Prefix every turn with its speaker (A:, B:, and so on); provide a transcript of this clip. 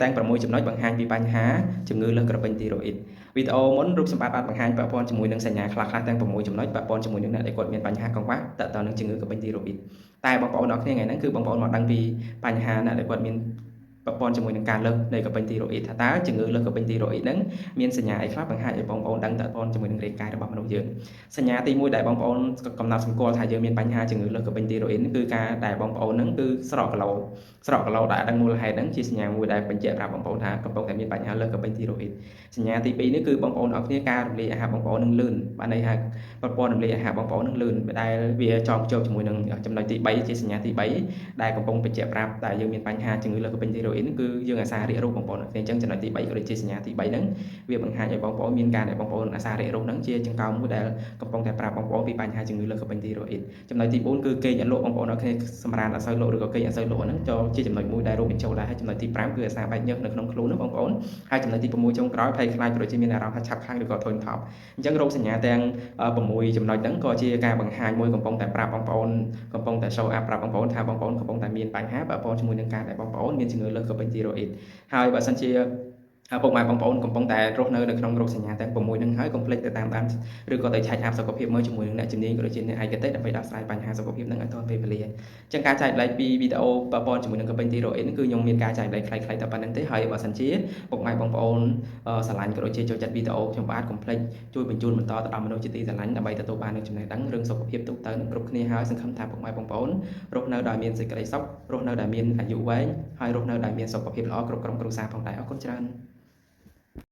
A: ទាំង6ចំណុចបង្ហាញពីបញ្ហាជំងឺលើសក្រពេញទីរ៉ូអ៊ីតវីដេអូមុនរូបសម្បត្តិបានបង្ហាញពាក់ព័ន្ធជាមួយនឹងសញ្ញាខ្លះៗទាំង6ចំណុចពាក់ព័ន្ធជាមួយនឹងអ្នកដែលគាត់មានបញ្ហាកង្វះតើតើនឹងជំងឺក្រពេញទីរ៉ូអ៊ីតតែបងប្អូនអរគ្នាថ្ងៃហ្នឹងគឺបងប្អូនមកដឹងពីបញ្ហាអ្នកដែលគាត់មានពាក់ព័ន្ធជាមួយនឹងការលើសនៃក្រពេញទីរ៉ូអ៊ីតថាតើជំងឺលើសក្រពេញទីរ៉ូអ៊ីតហ្នឹងមានសញ្ញាអីខ្លះបង្ហាញឲ្យបងប្អូនដឹងតើព័ន្ធជាមួយនឹងរាងកាយរបស់មនុស្សយើងសញ្ញាទី1ដែលបងប្អូនកំណត់សម្គាល់ថាយើងមានបញ្ហាជំងឺលើសក្រពេញទីរ៉ូអ៊ីតគឺការដែលបងប្អូនហ្នឹងគឺស្រកគីឡូដែលដឹងមូលហេតុហ្នឹងជាសញ្ញាមួយដែលបញ្ជាក់ប្រាប់បងប្អូនថាកំពុងតែមានបញ្ហាលើសក្រពេញទីរ៉ូអ៊ីតសញ្ញាទី2នេះគឺបងប្អូនអរគ្នាការរំលាយអាហារបងប្អូននឹងលឿនបានន័យថាប្រព័ន្ធរំលាយអាហារបងប្អូននឹងលឿនដែលវាចងភ្ជាប់ជាមួយនឹងចំណុចទី3ជាសញ្ញាទី3ដែលកំពុងបញ្ជាក់ប្រាប់តែយើងមានបញ្ហាជំងឺលើសក្រពេញទីរ៉ូអ៊ីតគឺយើងអាសារាករូសបងប្អូនអញ្ចឹងចំណុចទី3ក៏ដូចជាសញ្ញាទី3ហ្នឹងវាបង្ហាញឲ្យបងប្អូនមានការដែលបងប្អូនអាសារាករូសហ្នឹងជាចង្កោមមួយដែលកំពុងតែប្រាប់បងប្អូនពីបញ្ហាជំងឺលើសក្រពេញទីរ៉ូអ៊ីតចំណុចទី4គឺគេងអត់លក់បងប្អូនអរគ្នាសម្រាប់អត់សូវលក់ឬក៏គេងអត់សូវលក់ហ្នឹងចូលជាចំណុចមួយដែលរួមបញ្ចូលដែរហើយចំណុចទី5គឺអាសាបែកញើសនៅក្នុងខ្លួនហ្នឹងបងប្អូនហើយចំណុចទី6ចុងក្រោយភ័យខ្លាចប្រជាមានអារម្មណ៍ថាឆាប់ខ្លាំងឬក៏ធុញថប់អញ្ចឹងរោគសញ្ញាទាំង6ចំណុចហ្នឹងក៏ជាការបង្ហាញមួយកំពុងតែប្រាប់បងប្អូនកំពុងតែ show up ប្រាប់បងប្អូនថាបងប្អូនកំពុងតែមានបញ្ហាបើបងជាមួយនឹងការដែលបងប្អូនមានជំងឺលើសក្រពេញទីរ៉ូអ៊ីតហើយបើសិនជាពុកម៉ែបងប្អូនកំពុងតែរស់នៅក្នុងរោគសញ្ញាទាំង6ហ្នឹងហើយកុំភ្លេចទៅតាមដានឬក៏ទៅឆែកអាប់សុខភាពមើលជាមួយនឹងអ្នកជំនាញក៏ដូចជាអ្នកឯកទេសដើម្បីដោះស្រាយបញ្ហាសុខភាពហ្នឹងឲ្យទាន់ពេលវេលាអញ្ចឹងការចែករំលែកពីវីដេអូប៉ះពាល់ជាមួយនឹងក្រពេញទីរ៉ូអ៊ីតគឺខ្ញុំមានការចែករំលែកខ្លីៗតែប៉ុណ្្នឹងទេហើយបើសិនជាពុកម៉ែបងប្អូនស្រឡាញ់ក៏ដូចជាចូលចិត្តវីដេអូខ្ញុំបាទកុំភ្លេចជួយបញ្ជូនបន្តទៅដល់មនុស្សជាទីស្រឡាញ់ដើម្បីទទួលបាននូវចំណេះដឹងរឿងសុខភាពទូទៅនឹងគ្រប់គ្នាហើយសង្ឃឹមថាពុកម៉ែបងប្អូនរស់នៅដោយមានសេចក្តីសុខរស់នៅដោយមានអាយុវែងហើយរស់នៅដោយមានសុខភាពល្អគ្រប់ក្រុមគ្រួសារផងដែរអរគុណច្រើន